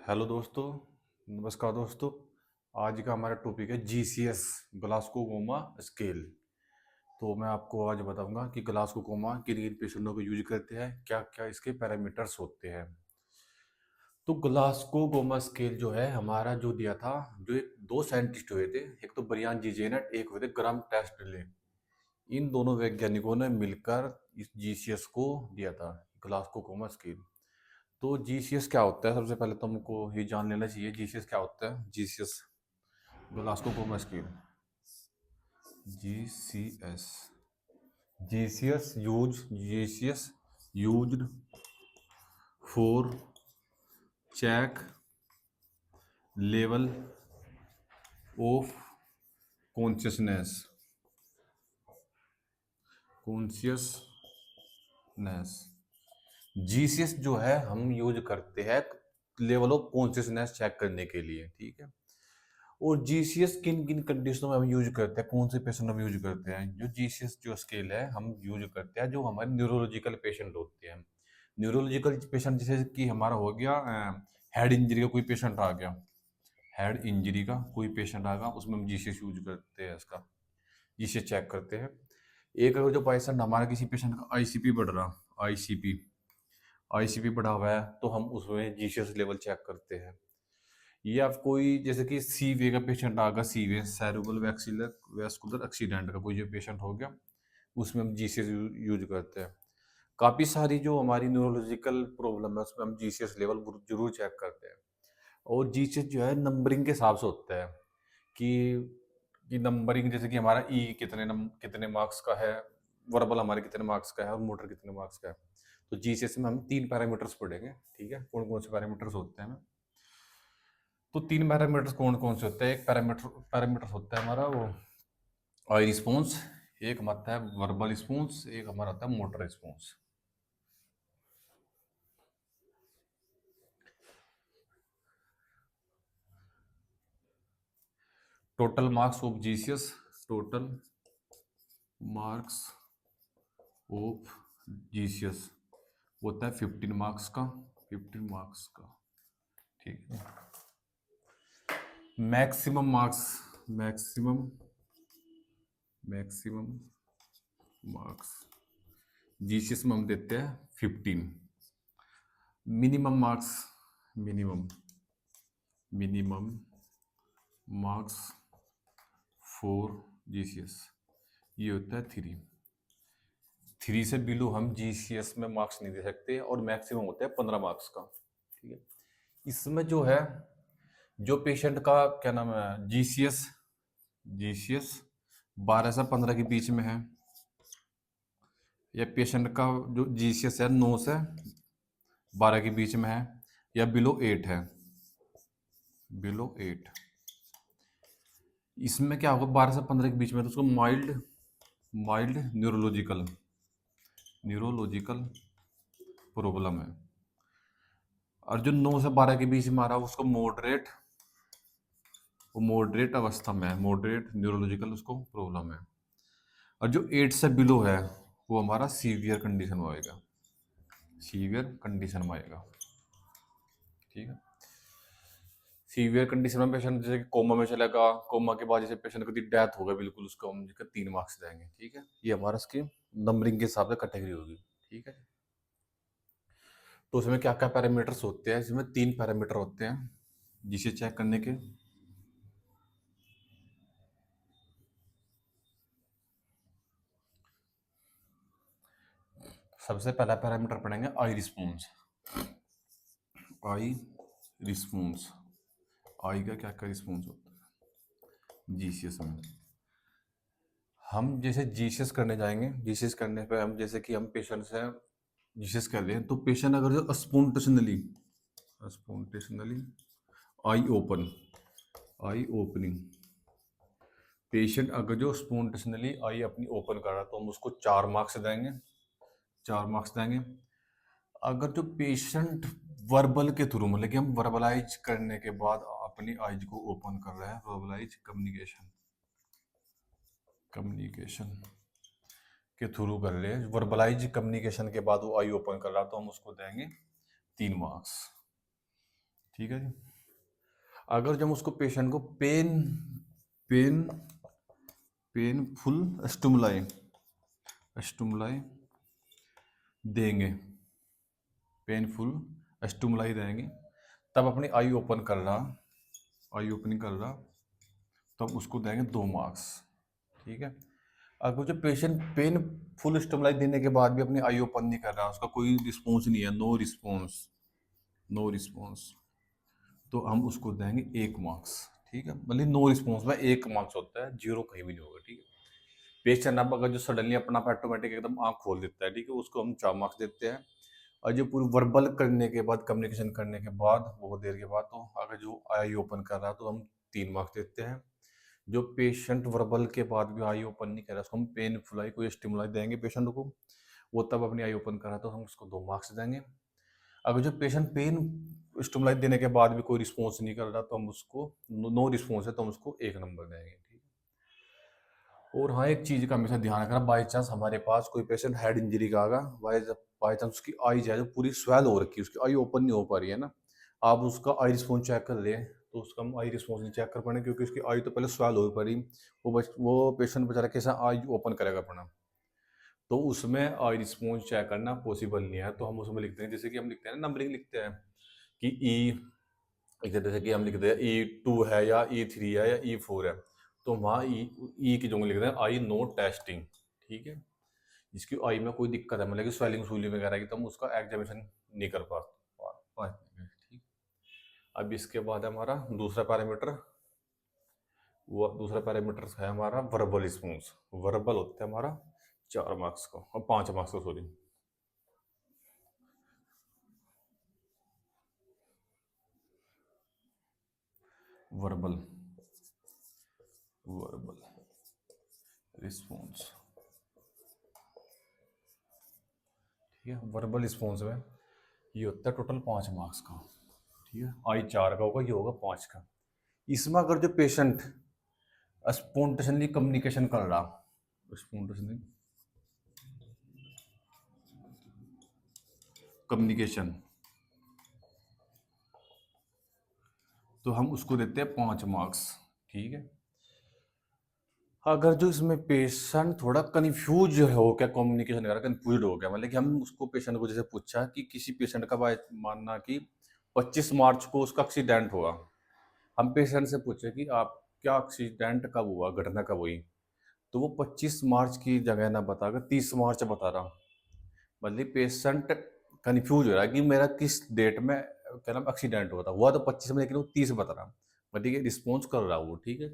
Hello दोस्तों। नमस्कार दोस्तों। आज का हमारा टॉपिक है जीसीएस, ग्लासगो कोमा स्केल। तो मैं आपको आज बताऊंगा कि ग्लासगो कोमा किन किन पेशेंटों को यूज करते हैं, क्या क्या इसके पैरामीटर्स होते हैं। तो ग्लासगो कोमा स्केल जो है हमारा जो दिया था, जो एक दो साइंटिस्ट हुए थे, एक तो ब्रियान जीजेनेट, एक हुए थे ग्राम टेस्टले। इन दोनों वैज्ञानिकों ने मिलकर इस जीसीएस को दिया था, ग्लासगो कोमा स्केल। तो जीसीएस क्या होता है, सबसे पहले तो हमको ये जान लेना चाहिए जीसीएस क्या होता है। GCS, Glasgow coma scale, GCS. GCS used for check level of consciousness, consciousness. GCS जो है हम यूज करते हैं लेवल ऑफ कॉन्शियसनेस चेक करने के लिए, ठीक है। और जीसीएस किन किन कंडीशनों में हम यूज करते हैं, कौन से पेशेंट हम यूज करते हैं। जो जीसीएस जो स्केल है हम यूज करते हैं जो हमारे न्यूरोलॉजिकल पेशेंट होते हैं। न्यूरोलॉजिकल पेशेंट जैसे कि हमारा हो गया हेड इंजरी का कोई पेशेंट आ गया, हेड इंजरी का कोई पेशेंट आ गया, उसमें हम जीसीएस यूज करते हैं, इसका जीसीएस चेक करते हैं। एक अगर जो पेशेंट हमारा किसी पेशेंट का आईसीपी बढ़ रहा, आईसीपी आईसीपी बढ़ा हुआ है, तो हम उसमें जीसीएस लेवल चेक करते हैं। या कोई जैसे कि सीवे का पेशेंट आ गया, सीवे सेरेब्रल वैस्कुलर एक्सीडेंट का कोई जो पेशेंट हो गया, उसमें हम जीसीएस यूज करते हैं। काफ़ी सारी जो हमारी न्यूरोलॉजिकल प्रॉब्लम है उसमें हम जीसीएस लेवल जरूर चेक करते हैं। और जीसीएस जो है नंबरिंग के हिसाब से होता है कि नंबरिंग जैसे कि हमारा ई कितने मार्क्स का है, वर्बल हमारे कितने मार्क्स का है और मोटर कितने मार्क्स का है। तो जीसीएस में हम 3 पैरामीटर्स पढ़ेंगे, ठीक है, कौन कौन से पैरामीटर्स होते हैं। तो 3 पैरामीटर्स कौन कौन से होते हैं। एक पैरामीटर पैरामीटर होता है हमारा वो आई रिस्पॉन्स, एक हमारा है वर्बल रिस्पॉन्स, एक हमारा आता है motor response. Total marks of GCS, total marks of GCS होता है 15 मार्क्स का, 15 मार्क्स का, ठीक है। Maximum marks, maximum maximum marks GCS में हम देते हैं 15। Minimum marks, minimum minimum marks for GCS ये होता है 3। 3 से बिलो हम जीसीएस में मार्क्स नहीं दे सकते, और मैक्सिमम होता है 15 मार्क्स का, ठीक है। इसमें जो है जो पेशेंट का क्या नाम है जीसीएस, जीसीएस 12 से 15 के बीच में है, या पेशेंट का जो जीसीएस है 9 से 12 के बीच में है, या बिलो 8 है, बिलो 8, इसमें क्या होगा 12 से 15 के बीच में, तो उसको mild mild neurological neurological problem है। और जो 9 से 12 के बीच में आ रहा है उसको मॉडरेट, वो मॉडरेट अवस्था में है, मॉडरेट न्यूरोलॉजिकल उसको प्रॉब्लम है। और जो 8 से बिलो है वो हमारा सीवियर कंडीशन में आएगा, सीवियर कंडीशन में आएगा, ठीक है। सीवियर कंडीशन में पेशेंट जैसे कि कोमा में चलेगा, कोमा के बाद जैसे पेशेंट की डेथ होगा बिल्कुल, उसको हम 3 मार्क्स देंगे, ठीक है। ये हमारा इसकी नंबरिंग के हिसाब से कैटेगरी होगी, ठीक है। तो उसमें क्या क्या पैरामीटर्स होते हैं, इसमें 3 पैरामीटर होते हैं जिसे चेक करने के। सबसे पहला पैरामीटर पढ़ेंगे आई रिस्पॉन्स, आई रिस्पॉन्स, आई का क्या क्या रिस्पॉन्स होता है जीसीएस में। हम जैसे जीसीएस करने जाएंगे, जीसीएस करने पे हम जैसे कि हम पेशेंट से जीसीएस कर रहे हैं, तो पेशेंट अगर जो spontaneously spontaneously eye open, eye opening, patient अगर जो स्पॉन्टेशनली आई अपनी ओपन कर रहा है तो हम उसको 4 मार्क्स देंगे, 4 मार्क्स देंगे। अगर जो पेशेंट वर्बल के थ्रू, मतलब कि हम वर्बलाइज करने के बाद अपनी आइज को ओपन कर रहे हैं, वर्बलाइज कम्युनिकेशन, कम्युनिकेशन के थ्रू कर रहे हैं, वर्बलाइज कम्युनिकेशन के बाद वो आई ओपन कर रहा है, तो हम उसको देंगे 3 मार्क्स, ठीक है जी। अगर जब उसको पेशेंट को पेन पेनफुल स्टिमुलाई स्टिमुलाई देंगे, पेनफुल स्टिमुलाई देंगे, तब अपनी आई ओपन कर रहा, आई ओपनिंग कर रहा, तब उसको देंगे 2 मार्क्स। ठीक है। अगर जो पेशेंट पेन फुल स्टिमुलाई देने के बाद भी अपनी आई ओपन नहीं कर रहा, उसका कोई रिस्पॉन्स नहीं है, नो रिस्पॉन्स, नो रिस्पॉन्स, तो हम उसको देंगे 1 मार्क्स। ठीक है। मतलब नो रिस्पॉन्स में 1 मार्क्स होता है, 0 कहीं भी नहीं होगा। ठीक है। पेशेंट अब अगर जो सडनली अपना ऑटोमेटिक एकदम आँख खोल देता है, ठीक है, उसको हम 4 मार्क्स देते हैं। और जो पूरी वर्बल करने के बाद, कम्युनिकेशन करने के बाद, बहुत देर के बाद, तो अगर जो आई ओपन कर रहा है तो हम 3 मार्क्स देते हैं। जो पेशेंट वर्बल के बाद भी आई ओपन नहीं कर रहा, उसको हम पेनफुल कोई स्टिमुलाई देंगे पेशेंट को, वो तब अपनी आई ओपन कर रहा है तो हम उसको 2 मार्क्स देंगे। अगर जो पेशेंट पेन स्टिमुलाई देने के बाद भी कोई रिस्पॉन्स नहीं कर रहा तो हम उसको नो रिस्पॉन्स है तो हम उसको 1 नंबर देंगे। ठीक है। और हाँ, एक चीज़ का हमेशा ध्यान रखना, बाई चांस हमारे पास कोई पेशेंट हेड इंजरी का आगा, बाई चांस उसकी आई जो है पूरी स्वेल हो रखी है, उसकी आई ओपन नहीं हो पा रही है ना, आप उसका आई रिस्पॉन्स चेक कर ले, तो उसका हम आई रिस्पॉन्स नहीं चेक कर पाएंगे क्योंकि उसकी आई तो पहले स्वेल हो पड़ी, वो पेशेंट बेचारा कैसा आई ओपन करेगा अपना, तो उसमें आई रिस्पॉन्स चेक करना पॉसिबल नहीं है। तो हम उसमें लिखते हैं, जैसे कि हम लिखते हैं ना, नंबरिंग लिखते हैं कि जैसे कि हम लिखते हैं E2 है या E3 है या E4 है, तो वहाँ ई की जगह लिखते हैं आई नो टेस्टिंग। ठीक है। जिसकी आई में कोई दिक्कत है, मतलब कि स्वेलिंग सूलिंग वगैरह की, तो हम उसका एग्जामिनेशन नहीं कर पाएंगे। ठीक। अब इसके बाद हमारा दूसरा पैरामीटर, वो दूसरा पैरामीटर है हमारा वर्बल रिस्पॉन्स। वर्बल होता है हमारा 4 मार्क्स का और 5 मार्क्स का, सॉरी। वर्बल वर्बल रिस्पॉन्स, ठीक है। वर्बल रिस्पॉन्स में ये होता है टोटल 5 मार्क्स का। ठीक है। आई 4 का होगा, ये होगा 5 का। इसमें अगर जो पेशेंट स्पॉन्टेनियसली कम्युनिकेशन कर रहा, स्पॉन्टेनियसली कम्युनिकेशन, तो हम उसको देते हैं 5 मार्क्स। ठीक है। अगर जो इसमें पेशेंट थोड़ा कंफ्यूज हो क्या, कम्युनिकेशन वगैरह कंफ्यूज हो गया, मतलब कि हम उसको पेशेंट को जैसे पूछा कि किसी पेशेंट का मानना कि 25 मार्च को उसका एक्सीडेंट हुआ, हम पेशेंट से पूछे कि आप क्या एक्सीडेंट कब हुआ, घटना कब हुई, तो वो 25 मार्च की जगह ना बताकर 30 मार्च बता रहा, मतलब पेशेंट कंफ्यूज हो रहा है कि मेरा किस डेट में क्या नाम एक्सीडेंट हुआ तो 25 में, लेकिन वो 30 बता रहा, बट ठीक है, रिस्पॉन्स कर रहा वो। ठीक है।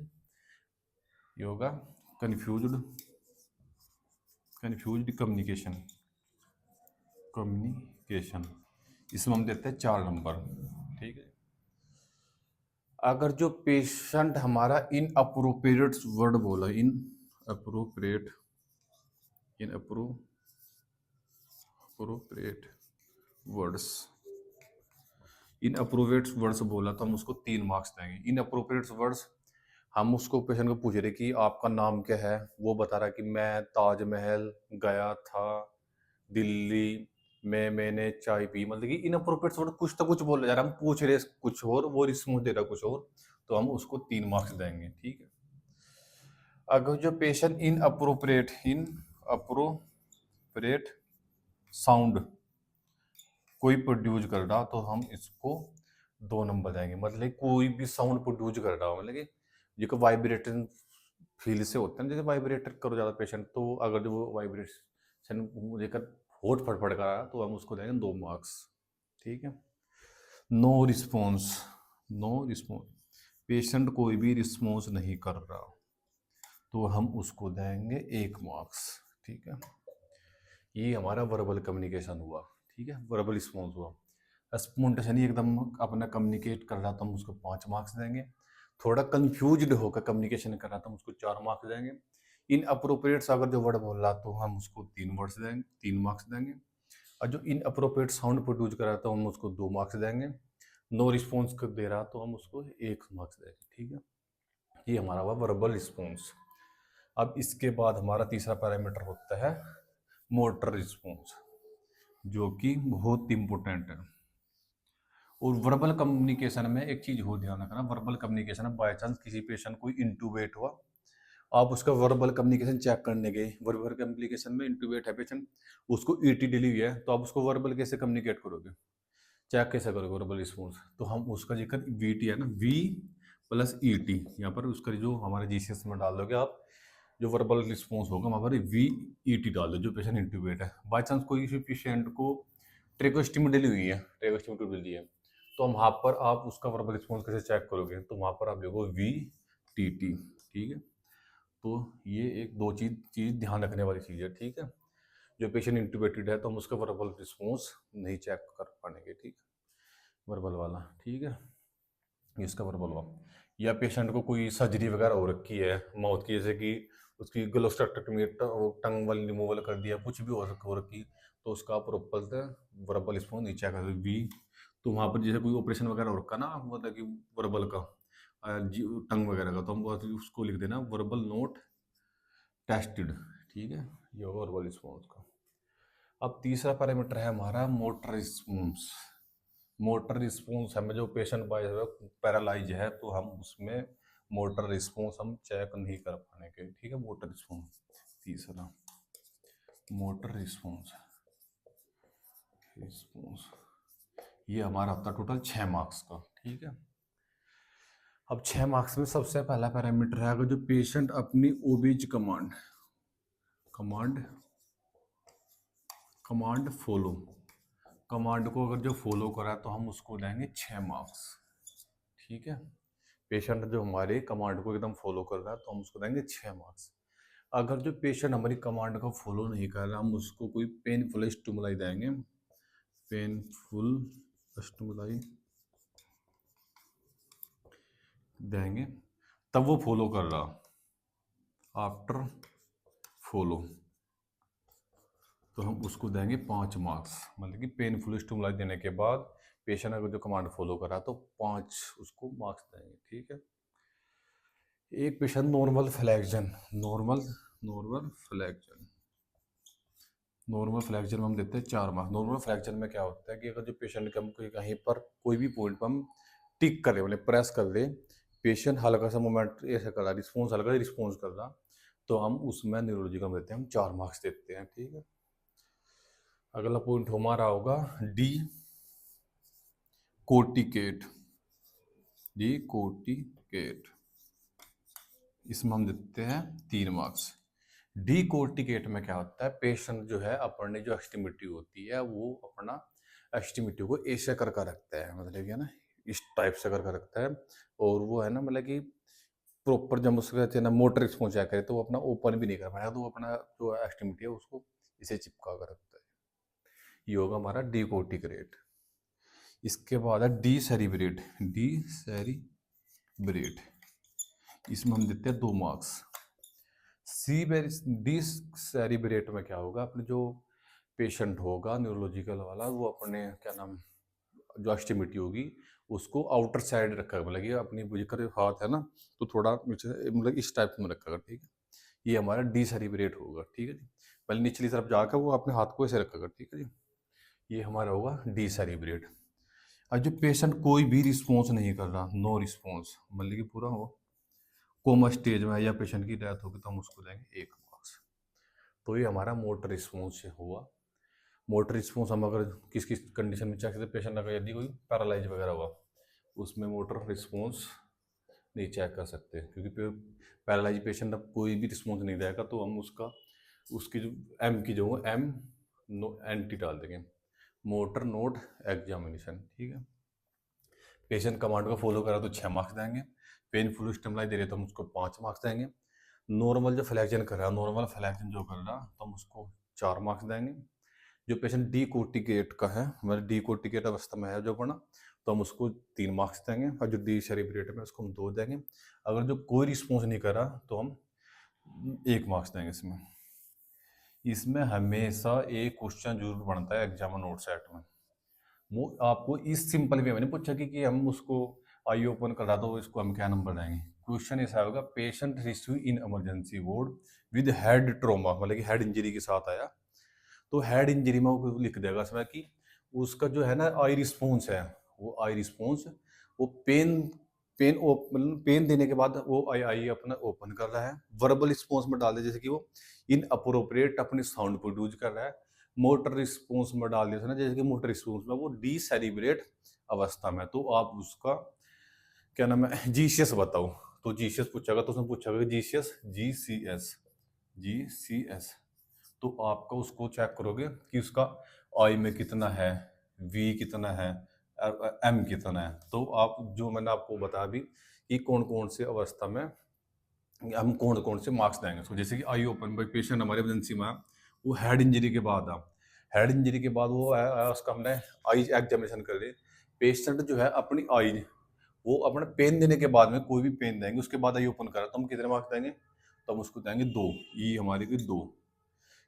ये होगा कंफ्यूज्ड कंफ्यूज्ड कम्युनिकेशन, कम्युनिकेशन, इसमें हम देते हैं 4 नंबर। ठीक है। अगर जो पेशेंट हमारा इन अप्रोप्रिएट वर्ड बोला, appropriate in appropriate words in appropriate words बोला तो हम उसको 3 मार्क्स देंगे। इन अप्रोप्रिएट वर्ड्स, हम उसको पेशेंट को पूछ रहे कि आपका नाम क्या है, वो बता रहा कि मैं ताजमहल गया था, दिल्ली में मैंने चाय पी, मतलब कि इनअप्रोप्रिएट वर्ड कुछ तो कुछ बोला जा रहा है, हम पूछ रहे कुछ और, वो रिस्पॉन्स दे रहा कुछ और, तो हम उसको 3 मार्क्स देंगे। ठीक है। अगर जो पेशेंट इन अप्रोप्रिएट साउंड कोई प्रोड्यूस कर रहा तो हम इसको 2 नंबर देंगे, मतलब कोई भी साउंड प्रोड्यूस कर रहा हो, मतलब कि जो वाइब्रेशन फील से होता है, जैसे वाइब्रेटर करो ज़्यादा पेशेंट, तो अगर जो वो वाइब्रेशन लेकर होठ फड़फड़ कर रहा है तो हम उसको देंगे 2 मार्क्स। ठीक है। No response, no response, patient कोई भी रिस्पॉन्स नहीं कर रहा तो हम उसको देंगे 1 मार्क्स। ठीक है। ये हमारा वर्बल कम्युनिकेशन हुआ। ठीक है। वर्बल रिस्पॉन्स हुआ। स्पॉन्टेनियसली एकदम अपना कम्युनिकेट कर रहा तो हम उसको 5 मार्क्स देंगे। थोड़ा कंफ्यूज्ड होकर कम्युनिकेशन कर रहा तो हम उसको 4 मार्क्स देंगे। इन अप्रोप्रिएट अगर जो वर्ड बोल रहा तो हम उसको 3 मार्क्स देंगे। और जो इन अप्रोप्रिएट साउंड प्रोड्यूस कर रहा तो हम उसको 2 मार्क्स देंगे। नो रिस्पॉन्स कर दे रहा तो हम उसको 1 मार्क्स देंगे। ठीक है। ये हमारा हुआ वर्बल रिस्पॉन्स। अब इसके बाद हमारा तीसरा पैरामीटर होता है मोटर रिस्पॉन्स, जो कि बहुत इम्पोर्टेंट है। और वर्बल कम्युनिकेशन में एक चीज हो ध्यान रखना, वर्बल कम्युनिकेशन में बाय चांस किसी पेशेंट को इंटूबेट हुआ, आप उसका वर्बल कम्युनिकेशन चेक करने गए, वर्बल कम्युनिकेशन में इंटूबेट है पेशेंट, उसको ईटी डिली हुई है, तो आप उसको वर्बल कैसे कम्युनिकेट करोगे, चेक कैसे करोगे वर्बल रिस्पॉन्स? तो हम उसका जिक्र वीटी है ना, वी प्लस ईटी, यहाँ पर उसका जो हमारे जीसीएस में डाल दोगे आप, जो वर्बल रिस्पॉन्स होगा वहाँ पर वी ईटी डाल दो, जो पेशेंट इंटूबेट है। बाई चांस कोई पेशेंट को ट्रेकोस्टमी डिली हुई है, ट्रेकोस्टमी डिली है, तो वहाँ पर आप उसका वर्बल रिस्पॉन्स कैसे चेक करोगे, तो वहाँ पर आप देखो वी टी टी, ठीक है। तो ये एक दो चीज ध्यान रखने वाली चीज़ है, ठीक है। जो पेशेंट इंटूबेटेड है तो हम उसका वर्बल रिस्पॉन्स नहीं चेक कर पाएंगे, ठीक है, वर्बल वाला, ठीक है, इसका वर्बल वाला। या पेशेंट को कोई सर्जरी वगैरह हो रखी है माउथ की, जैसे कि उसकी ग्लोस्टेक्टोमी, टंग वाली रिमूवल कर दिया, कुछ भी हो रखी, तो उसका प्रॉपर वर्बल रिस्पॉन्स नहीं चेक कर वी। तो वहाँ पर जैसे कोई ऑपरेशन वगैरह हो रखा ना, मतलब कि वर्बल का टंग वगैरह का, तो हम उसको लिख देना वर्बल नोट टेस्टेड, ठीक है, ये होगा वर्बल रिस्पॉन्स का। अब तीसरा पैरामीटर है हमारा मोटर रिस्पॉन्स। मोटर रिस्पॉन्स हमें जो पेशेंट बाय पैरालाइज है, तो हम उसमें मोटर रिस्पॉन्स हम चेक नहीं कर पाएंगे, ठीक है। मोटर रिस्पॉन्स तीसरा, मोटर रिस्पॉन्स रिस्पॉन्स ये हमारा होता है टोटल 6 मार्क्स का, ठीक है। अब 6 मार्क्स में सबसे पहला पैरामीटर है, अगर जो पेशेंट अपनी obese command command follow, command को अगर जो फॉलो करा तो हम उसको देंगे 6 मार्क्स, ठीक है। पेशेंट जो हमारे कमांड को एकदम फॉलो कर रहा है तो हम उसको देंगे 6 मार्क्स। अगर जो पेशेंट हमारी कमांड को फॉलो नहीं कर रहा, हम उसको कोई पेनफुल स्टिमुलाई देंगे, पेनफुल स्टिमुलाई देंगे, तब वो फॉलो कर रहा, आफ्टर फॉलो, तो हम उसको देंगे 5 मार्क्स। मतलब कि पेनफुल स्टिमुलाई देने के बाद पेशेंट अगर जो कमांड फॉलो कर रहा तो 5 उसको मार्क्स देंगे, ठीक है। एक patient normal flexion, normal flexion में हम देते हैं 4 मार्क्स। नॉर्मल फ्लैक्शन में क्या होता है कि अगर जो पेशेंट के हम कहीं पर कोई भी पॉइंट पर हम टिक कर मतलब प्रेस कर दे, पेशेंट हल्का सा मूवमेंट ऐसा कर रहा, रिस्पॉन्स हल्का रिस्पॉन्स कर रहा, तो हम उसमें न्यूरोलॉजिकल में देते हैं, हम 4 मार्क्स देते हैं, ठीक है। अगला पॉइंट हमारा होगा डी कोर्टिकेट, इसमें हम देते हैं 3 मार्क्स। डी कोर्टिकेट में क्या होता है, पेशेंट जो है अपने जो एक्सट्रीमिटी होती है वो अपना एक्सट्रीमिटी को ऐसे करके रखता है, मतलब कि ना इस टाइप से करके रखता है, और वो है ना मतलब कि प्रॉपर जब उसका ना मोटर रिस्पॉन्स चेक करे तो वो अपना ओपन भी नहीं कर पाएगा, तो वो अपना जो एक्सट्रीमिटी है उसको इसे चिपका कर रखता है। ये होगा हमारा डी कोर्टिकेट। इसके बाद है डी सेरिब्रेट, इसमें हम देते हैं 2 मार्क्स। डी सेरिब्रेट में क्या होगा, अपने जो पेशेंट होगा न्यूरोलॉजिकल वाला, वो अपने क्या नाम जो एक्सट्रीमिटी होगी उसको आउटर साइड रखा, मतलब कि अपनी बुझकर हाथ है ना तो थोड़ा मतलब इस टाइप में रखा, ठीक है। ये हमारा डी सेरिब्रेट होगा, ठीक है जी। पहले निचली तरफ जाकर वो अपने हाथ को ऐसे रखा, ठीक है जी। ये हमारा होगा डी सेरिब्रेट। अब जो पेशेंट कोई भी रिस्पॉन्स नहीं कर रहा, नो रिस्पॉन्स, मतलब कि पूरा हो कोमा स्टेज में या पेशेंट की डेथ होगी, तो हम उसको देंगे 1 मार्क्स। तो ये हमारा मोटर रिस्पॉन्स हुआ। मोटर रिस्पॉन्स हम अगर किस किस कंडीशन में चेक करते, पेशेंट अगर यदि कोई पैरालाइज वगैरह हुआ उसमें मोटर रिस्पॉन्स नहीं चेक कर सकते, क्योंकि पैरालाइज पेशेंट अब कोई भी रिस्पॉन्स नहीं देगा, तो हम उसकी जो एम की जो एम नो एंटी डाल देंगे, मोटर नोट एग्जामिनेशन, ठीक है। पेशेंट कमांड को फॉलो करा तो 6 मार्क्स देंगे, पेनफुल स्टिमुलाई दे रहे तो हम उसको 5 मार्क्स देंगे, नॉर्मल जो फ्लैक्शन कर रहा है, नॉर्मल फ्लैक्शन जो कर रहा तो हम उसको 4 मार्क्स देंगे। जो पेशेंट डी कोर्टिकेट का है, मतलब डी कोर्टिकेट अवस्था में है जो पढ़ा, तो हम उसको 3 मार्क्स देंगे, और जो डी सेरिब्रेट में उसको हम 2 देंगे। अगर जो कोई रिस्पॉन्स नहीं कर रहा तो हम 1 मार्क्स देंगे। इसमें हमेशा एक क्वेश्चन जरूर बनता है एग्जाम नोट सेट में, वो आपको इस सिंपल वे में नहीं पूछा कि हम उसको आई ओपन करा दो इसको हम क्या नंबर देंगे। क्वेश्चन ऐसा होगा, patient receive in emergency ward with head trauma, मतलब कि हेड इंजरी के साथ आया, तो हेड इंजरी में वो लिख देगा इसमें कि उसका जो है ना आई रिस्पॉन्स है वो आई रिस्पॉन्स, वो पेन देने के बाद वो आई अपना ओपन कर रहा है। वर्बल रिस्पॉन्स में डाल दिया जैसे कि वो इन अप्रोप्रिएट अपने साउंड प्रोड्यूस कर रहा है। मोटर रिस्पॉन्स में डाल दिया था ना, जैसे कि मोटर रिस्पॉन्स में वो डिसेलिब्रेट अवस्था में, तो आप उसका क्या नाम है जीसीएस बताओ। तो जीसीएस पूछेगा तो उसने पूछा जीसीएस, जीसीएस, तो आपका उसको चेक करोगे कि उसका आई में कितना है, वी कितना है, एम कितना है। तो आप जो मैंने आपको बताया अभी कि कौन कौन से अवस्था में हम कौन कौन से मार्क्स देंगे उसको। जैसे कि आई ओपन बाई पेशेंट हमारे इमरजेंसी में वो हेड इंजरी के बाद हेड इंजरी के बाद वो आया, उसका हमने आई एग्जामिनेशन कर ली। पेशेंट जो है अपनी आई वो अपने पेन देने के बाद में कोई भी पेन देंगे उसके बाद आई ओपन करा तो हम कितने मार्क्स देंगे, तो हम उसको देंगे 2। ये हमारी की 2,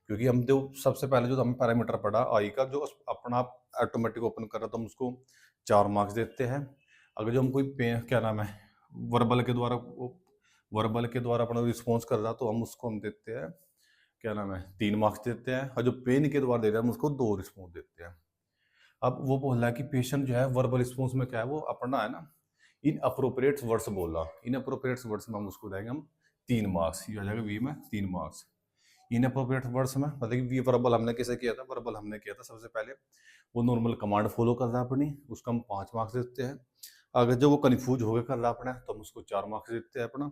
क्योंकि हम जो सबसे पहले जो हमें पैरामीटर पढ़ा आई का जो अपना ऑटोमेटिक ओपन कर रहा तो हम उसको 4 मार्क्स देते हैं। अगर जो हम कोई पेन क्या नाम है वर्बल के द्वारा अपना रिस्पॉन्स कर रहा तो हम उसको हम देते हैं क्या नाम है 3 मार्क्स देते हैं, और जो पेन के द्वारा दे रहा है हम उसको 2 रिस्पॉन्स देते हैं। अब वो बोल रहा है कि पेशेंट जो है वर्बल रिस्पॉन्स में क्या है वो अपना है ना इन अप्रोप्रिएट वर्ड्स बोला, इन अप्रोप्रिएट वर्ड्स में हम उसको देंगे हम 3 मार्क्स, ये आ जाएगा वी में 3 मार्क्स। इन अप्रोप्रिएट वर्ड्स में मतलब कि वी वर्बल हमने कैसे किया था, वर्बल हमने किया था सबसे पहले वो नॉर्मल कमांड फॉलो कर रहा है अपनी, उसका हम 5 मार्क्स देते हैं। अगर जो वो कन्फ्यूज हो गया कर रहा अपना तो हम उसको 4 मार्क्स देते हैं अपना,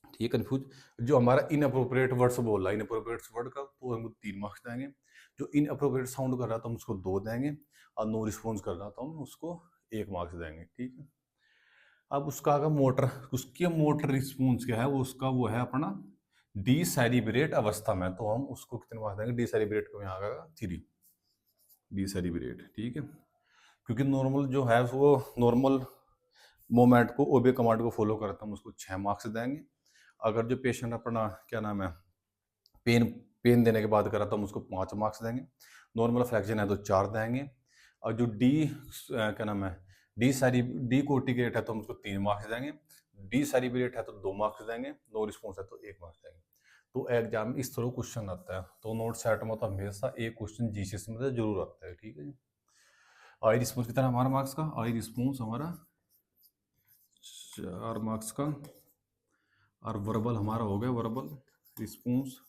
ठीक है। कन्फ्यूज जो हमारा इन अप्रोप्रिएट वर्ड्स बोल रहा है, इन अप्रोप्रिएट वर्ड का तो हम 3 मार्क्स देंगे। जो इन अप्रोप्रिएट साउंड कर रहा तो हम उसको 2 देंगे, और नो रिस्पॉन्स कर रहा तो हम उसको 1 मार्क्स देंगे, ठीक है। अब उसका अगर मोटर उसकी मोटर रिस्पॉन्स क्या है वो उसका वो है अपना डिसेलिब्रेट अवस्था में, तो हम उसको कितने मार्क्स देंगे, डिसेलिब्रेट को यहाँ आएगा 3, डिसेलिब्रेट, ठीक है। क्योंकि नॉर्मल जो है वो नॉर्मल मोमेंट को ओबे कमांड को फॉलो करता हम उसको 6 मार्क्स देंगे। अगर जो पेशेंट अपना क्या नाम है पेन पेन देने के बाद करा तो हम उसको 5 मार्क्स देंगे। नॉर्मल फ्रैक्शन है तो 4 देंगे। और जो क्या नाम है डी कोटिकेट है तो हम उसको 3 मार्क्स देंगे। डी सेलिब्रेट है तो 2 मार्क्स देंगे। नो रिस्पॉन्स है तो 1 मार्क्स देंगे। तो एग्जाम में इस तरह क्वेश्चन आता है, तो नोट सेट में तो हमेशा एक क्वेश्चन जीसीएस में तो जरूर आता है, ठीक है जी। आई रिस्पॉन्स कितना हमारा मार्क्स का, आई रिस्पॉन्स हमारा 4 मार्क्स का, और वर्बल हमारा हो गया, वर्बल रिस्पॉन्स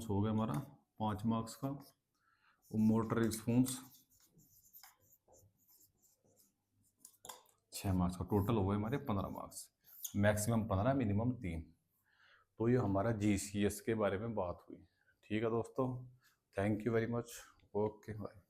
हो गया हमारा 5 मार्क्स का, और मोटर रिस्पॉन्स 6 मार्क्स का, टोटल हो गए हमारे 15 मार्क्स, मैक्सिमम 15 मिनिमम 3। तो ये हमारा जीसीएस के बारे में बात हुई, ठीक है दोस्तों। Thank you very much, okay bye.